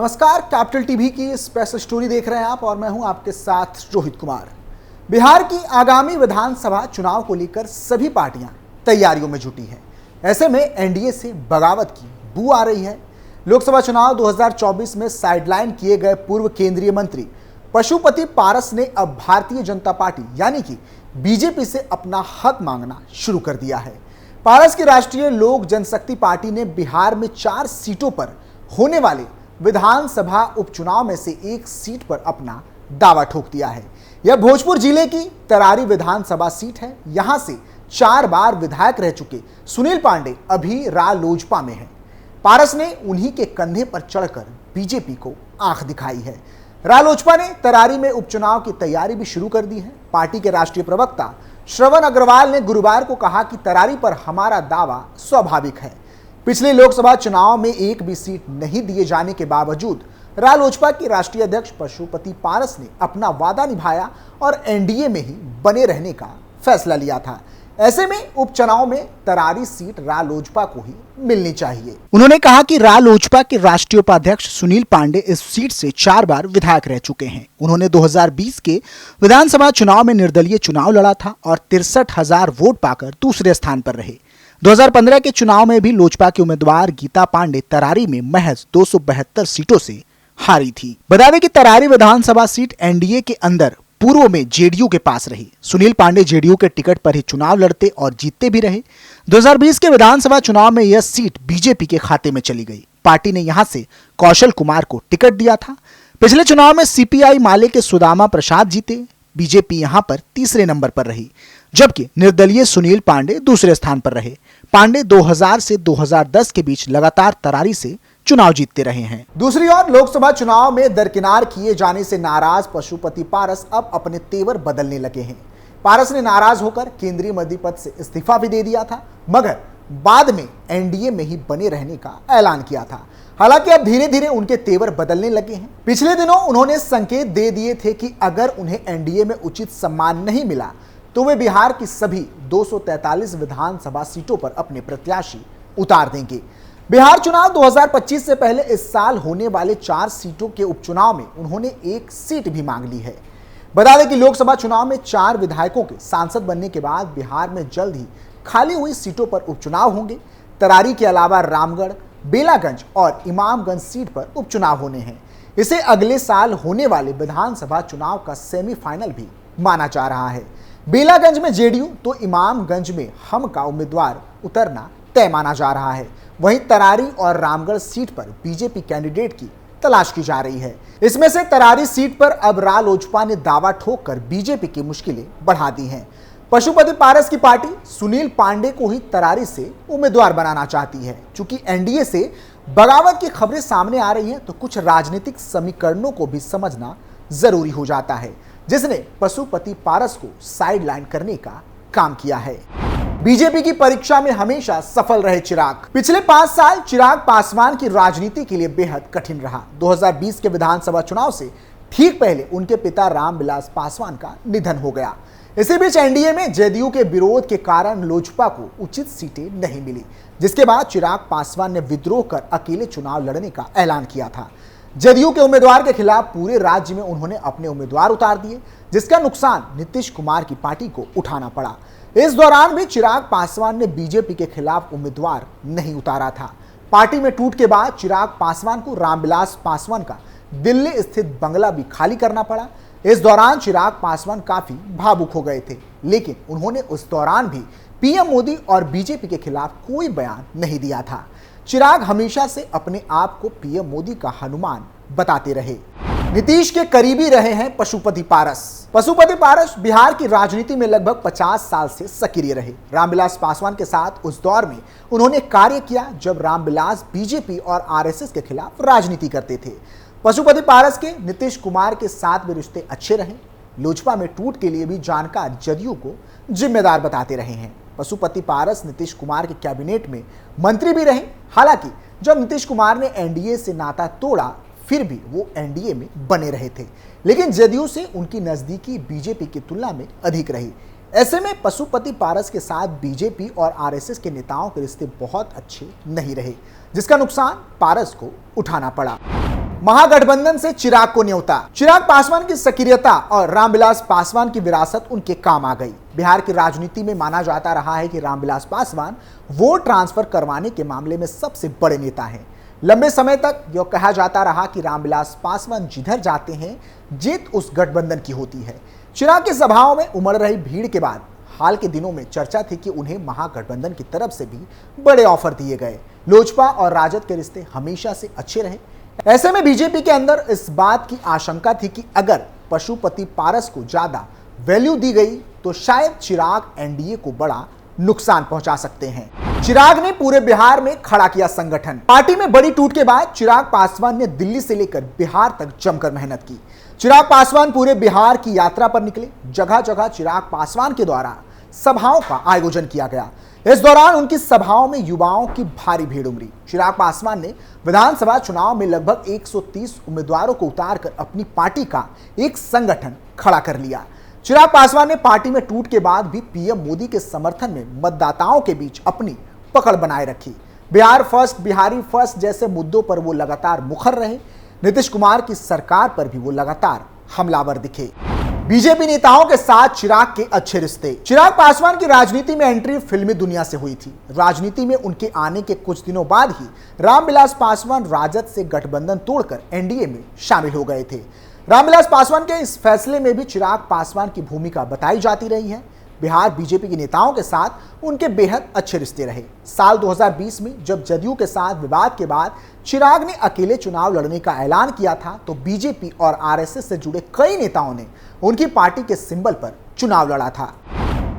नमस्कार, capital TV की special story देख रहे हैं आप और मैं हूं आपके साथ रोहित कुमार। बिहार की आगामी विधानसभा चुनाव को लेकर सभी पार्टियां तैयारियों में जुटी हैं। ऐसे में एनडीए से बगावत की बू आ रही है। लोकसभा चुनाव 2024 में साइडलाइन किए गए पूर्व केंद्रीय मंत्री पशुपति पारस ने अब भारतीय जनता पार्टी यानी कि बीजेपी से अपना हक मांगना शुरू कर दिया है। पारस की राष्ट्रीय लोक जनशक्ति पार्टी ने बिहार में 4 सीटों पर होने वाले विधानसभा उपचुनाव में से एक सीट पर अपना दावा ठोक दिया है। यह भोजपुर जिले की तरारी विधानसभा सीट है। यहां से 4 बार विधायक रह चुके सुनील पांडे अभी रालोजपा में हैं। पारस ने उन्हीं के कंधे पर चढ़कर बीजेपी को आंख दिखाई है। रालोजपा ने तरारी में उपचुनाव की तैयारी भी शुरू कर दी है। पार्टी के राष्ट्रीय प्रवक्ता श्रवण अग्रवाल ने गुरुवार को कहा कि तरारी पर हमारा दावा स्वाभाविक है। पिछले लोकसभा चुनाव में एक भी सीट नहीं दिए जाने के बावजूद रालोजपा के राष्ट्रीय अध्यक्ष पशुपति पारस ने अपना वादा निभाया और एनडीए में ही बने रहने का फैसला लिया था। ऐसे में उपचुनाव में तरारी सीट रालोजपा को ही मिलनी चाहिए। उन्होंने कहा कि रालोजपा के राष्ट्रीय उपाध्यक्ष सुनील पांडे इस सीट से 4 बार विधायक रह चुके हैं। उन्होंने 2020 के विधानसभा चुनाव में निर्दलीय चुनाव लड़ा था और 63,000 वोट पाकर दूसरे स्थान पर रहे। 2015 के चुनाव में भी लोजपा के उम्मीदवार गीता पांडे तरारी में महज 272 सीटों से हारी थी। बता दें कि तरारी विधानसभा सीट एनडीए के अंदर पूर्व में जेडीयू के पास रही। सुनील पांडे जेडीयू के टिकट पर ही चुनाव लड़ते और जीतते भी रहे। 2020 के विधानसभा चुनाव में यह सीट बीजेपी के खाते में चली गई। पार्टी ने यहां से कौशल कुमार को टिकट दिया था। पिछले चुनाव में सीपीआई माले के सुदामा प्रसाद जीते। बीजेपी यहां पर तीसरे नंबर पर रही, जबकि निर्दलीय सुनील पांडे दूसरे स्थान पर रहे। पांडे 2000 से 2010 के बीच लगातार तरारी से चुनाव जीतते रहे हैं। दूसरी ओर लोकसभा चुनाव में दरकिनार किए जाने से नाराज पशुपति पारस अब अपने तेवर बदलने लगे हैं। पारस ने नाराज होकर केंद्रीय मंत्री पद से इस्तीफा भी दे दिया था, मगर बाद में एनडीए में ही बने रहने का ऐलान किया था। हालांकि अब धीरे धीरे उनके तेवर बदलने लगे हैं। पिछले दिनों उन्होंने संकेत दे दिए थे कि अगर उन्हें एनडीए में उचित सम्मान नहीं मिला तो वे बिहार की सभी 243 विधानसभा सीटों पर अपने प्रत्याशी उतार देंगे। बिहार चुनाव 2025 से पहले इस साल होने वाले 4 सीटों के उपचुनाव में उन्होंने एक सीट भी मांग ली है। बता दें कि लोकसभा चुनाव में 4 विधायकों के सांसद बनने के बाद बिहार में जल्द ही खाली हुई सीटों पर उपचुनाव होंगे। तरारी के अलावा रामगढ़, बेलागंज और इमामगंज सीट पर उपचुनाव होने हैं। इसे अगले साल होने वाले विधानसभा चुनाव का सेमीफाइनल भी माना जा रहा है। बेलागंज में जेडीयू तो इमामगंज में हम का उम्मीदवार उतरना तय माना जा रहा है। वहीं तरारी और रामगढ़ सीट पर बीजेपी कैंडिडेट की तलाश की जा रही है। इसमें से तरारी सीट पर अब रालोजपा ने दावा ठोककर बीजेपी की मुश्किलें बढ़ा दी हैं। पशुपति पारस की पार्टी सुनील पांडे को ही तरारी से उम्मीदवार बनाना चाहती है। चूंकि एनडीए से बगावत की खबरें सामने आ रही हैं, तो कुछ राजनीतिक समीकरणों को भी समझना जरूरी हो जाता है, जिसने पशुपति पारस को साइडलाइन करने का काम किया है। बीजेपी की परीक्षा में हमेशा सफल रहे चिराग। पिछले 5 साल चिराग पासवान की राजनीति के लिए बेहद कठिन रहा। 2020 के विधानसभा चुनाव से ठीक पहले उनके पिता रामविलास पासवान का निधन हो गया। इसी बीच एनडीए में जेडीयू के विरोध के कारण लोजपा को उचित सीटें नहीं मिली, जिसके बाद चिराग पासवान ने विद्रोह कर अकेले चुनाव लड़ने का ऐलान किया था। जेडीयू के उम्मीदवार के खिलाफ पूरे राज्य में उन्होंने अपने उम्मीदवार उतार दिए, जिसका नुकसान नीतीश कुमार की पार्टी को उठाना पड़ा। इस दौरान भी चिराग पासवान ने बीजेपी के खिलाफ उम्मीदवार नहीं उतारा था। पार्टी में टूट के बाद चिराग पासवान को रामविलास पासवान का दिल्ली स्थित बंगला भी खाली करना पड़ा। इस दौरान चिराग पासवान काफी भावुक हो गए थे, लेकिन उन्होंने उस दौरान भी पीएम मोदी और बीजेपी के खिलाफ कोई बयान नहीं दिया था। चिराग हमेशा से अपने आप को पीएम मोदी का हनुमान बताते रहे। नीतीश के करीबी रहे हैं पशुपति पारस। पशुपति पारस बिहार की राजनीति में लगभग 50 साल से सक्रिय रहे। रामविलास पासवान के साथ उस दौर में उन्होंने कार्य किया जब रामविलास बीजेपी और आरएसएस के खिलाफ राजनीति करते थे। पशुपति पारस के नीतीश कुमार के साथ भी रिश्ते अच्छे रहे। लोजपा में टूट के लिए भी जानकार जदयू को जिम्मेदार बताते रहे हैं। पशुपति पारस नीतीश कुमार के कैबिनेट में मंत्री भी रहे। हालांकि जब नीतीश कुमार ने एनडीए से नाता तोड़ा, फिर भी वो एनडीए में बने रहे थे, लेकिन जदयू से उनकी नजदीकी बीजेपी की तुलना में अधिक रही। ऐसे में पशुपति पारस के साथ बीजेपी और आरएसएस के नेताओं के रिश्ते बहुत अच्छे नहीं रहे, जिसका नुकसान पारस को उठाना पड़ा। महागठबंधन से चिराग को न्योता। चिराग पासवान की सक्रियता और रामविलास पासवान की विरासत उनके काम आ गई। बिहार की राजनीति में माना जाता रहा है कि रामविलास पासवान वोट ट्रांसफर करवाने के मामले में सबसे बड़े नेता हैं। लंबे समय तक यह कहा जाता रहा कि रामविलास पासवान जिधर जाते हैं जीत उस गठबंधन की होती है। चिराग की सभाओं में उमड़ रही भीड़ के बाद हाल के दिनों में चर्चा थी कि उन्हें महागठबंधन की तरफ से भी बड़े ऑफर दिए गए। लोजपा और राजद के रिश्ते हमेशा से अच्छे रहे। ऐसे में बीजेपी के अंदर इस बात की आशंका थी कि अगर पशुपति पारस को ज्यादा वैल्यू दी गई तो शायद चिराग एनडीए को बड़ा नुकसान पहुंचा सकते हैं। चिराग ने पूरे बिहार में खड़ा किया संगठन। पार्टी में बड़ी टूट के बाद चिराग पासवान ने दिल्ली से लेकर बिहार तक जमकर मेहनत की। चिराग पासवान पूरे बिहार की यात्रा पर निकले। जगह जगह चिराग पासवान के द्वारा सभाओं का आयोजन किया गया। इस दौरान उनकी सभाओं में युवाओं की भारी भीड़ उमड़ी। चिराग पासवान ने विधानसभा चुनाव में लगभग 130 उम्मीदवारों को उतारकर अपनी पार्टी का एक संगठन खड़ा कर लिया। चिराग पासवान ने पार्टी में टूट के बाद भी पीएम मोदी के समर्थन में मतदाताओं के बीच अपनी पकड़ बनाए रखी। बिहार फर्स्ट, बिहारी फर्स्ट जैसे मुद्दों पर वो लगातार मुखर रहे। नीतीश कुमार की सरकार पर भी वो लगातार हमलावर दिखे। बीजेपी नेताओं के साथ चिराग के अच्छे रिश्ते। चिराग पासवान की राजनीति में एंट्री फिल्मी दुनिया से हुई थी। राजनीति में उनके आने के कुछ दिनों बाद ही रामविलास पासवान राजद से गठबंधन तोड़कर एनडीए में शामिल हो गए थे। रामविलास पासवान के इस फैसले में भी चिराग पासवान की भूमिका बताई जाती रही है। बिहार बीजेपी के नेताओं के साथ उनके बेहद अच्छे रिश्ते रहे। साल 2020 में जब जदयू के साथ विवाद के बाद चिराग ने अकेले चुनाव लड़ने का ऐलान किया था तो बीजेपी और आरएसएस से जुड़े कई नेताओं ने उनकी पार्टी के सिंबल पर चुनाव लड़ा था।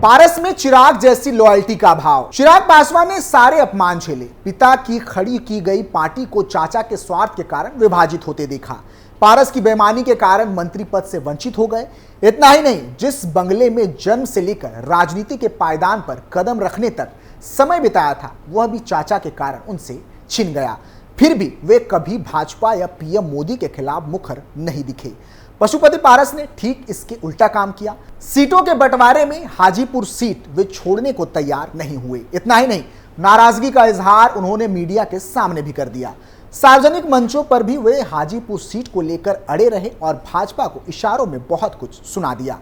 पारस में चिराग जैसी लॉयल्टी का भाव। चिराग पासवान ने सारे अपमान झेले। पिता की खड़ी की गई पार्टी को चाचा के स्वार्थ के कारण विभाजित होते देखा। पारस की बेईमानी के कारण मंत्री पद से वंचित हो गए। इतना ही नहीं, जिस बंगले में जन्म से लेकर राजनीति के पायदान पर कदम रखने तक समय बिताया था वह भी चाचा के कारण उनसे छिन गया। फिर भी वे कभी भाजपा या पीएम मोदी के खिलाफ मुखर नहीं दिखे। पशुपति पारस ने ठीक इसके उल्टा काम किया। सीटों के बंटवारे में हाजीपुर सीट वे छोड़ने को तैयार नहीं हुए। इतना ही नहीं, नाराजगी का इजहार उन्होंने मीडिया के सामने भी कर दिया। सार्वजनिक मंचों पर भी वे हाजीपुर सीट को लेकर अड़े रहे और भाजपा को इशारों में बहुत कुछ सुना दिया।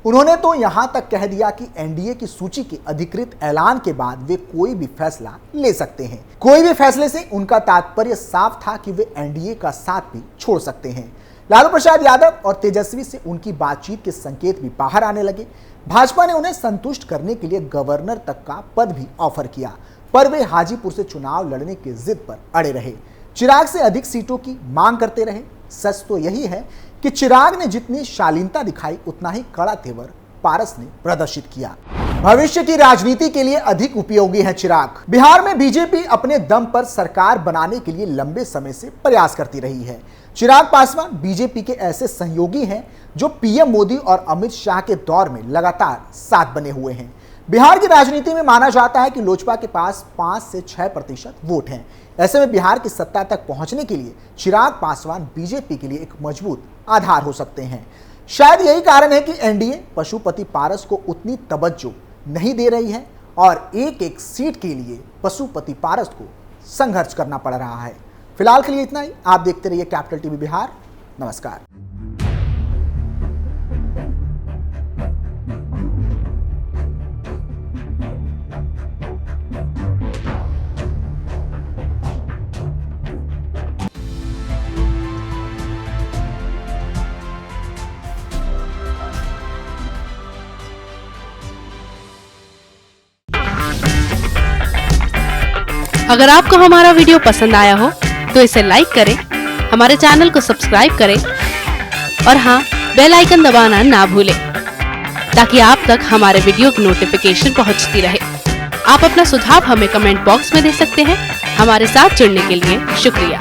उन्होंने तो यहां तक कह दिया कि एनडीए की सूची के अधिकृत ऐलान के बाद वे कोई भी फैसला ले सकते हैं। कोई भी फैसले से उनका तात्पर्य साफ था कि वे एनडीए का साथ भी छोड़ सकते हैं। लालू प्रसाद यादव और तेजस्वी से उनकी बातचीत के संकेत भी बाहर आने लगे। भाजपा ने उन्हें संतुष्ट करने के लिए गवर्नर तक का पद भी ऑफर किया, पर वे हाजीपुर से चुनाव लड़ने की जिद पर अड़े रहे। चिराग से अधिक सीटों की मांग करते रहे। सच तो यही है कि चिराग ने जितनी शालीनता दिखाई उतना ही कड़ा तेवर पारस ने प्रदर्शित किया। भविष्य की राजनीति के लिए अधिक उपयोगी है चिराग। बिहार में बीजेपी अपने दम पर सरकार बनाने के लिए लंबे समय से प्रयास करती रही है। चिराग पासवान बीजेपी के ऐसे सहयोगी हैं जो पीएम मोदी और अमित शाह के दौर में लगातार साथ बने हुए हैं। बिहार की राजनीति में माना जाता है कि लोजपा के पास 5 से 6% वोट हैं। ऐसे में बिहार की सत्ता तक पहुंचने के लिए चिराग पासवान बीजेपी के लिए एक मजबूत आधार हो सकते हैं। शायद यही कारण है कि एनडीए पशुपति पारस को उतनी तवज्जो नहीं दे रही है और एक एक सीट के लिए पशुपति पारस को संघर्ष करना पड़ रहा है। फिलहाल के लिए इतना ही। आप देखते रहिए कैपिटल टीवी बिहार। नमस्कार। अगर आपको हमारा वीडियो पसंद आया हो तो इसे लाइक करें, हमारे चैनल को सब्सक्राइब करें और हाँ, बेल आइकन दबाना ना भूलें ताकि आप तक हमारे वीडियो की नोटिफिकेशन पहुंचती रहे। आप अपना सुझाव हमें कमेंट बॉक्स में दे सकते हैं। हमारे साथ जुड़ने के लिए शुक्रिया।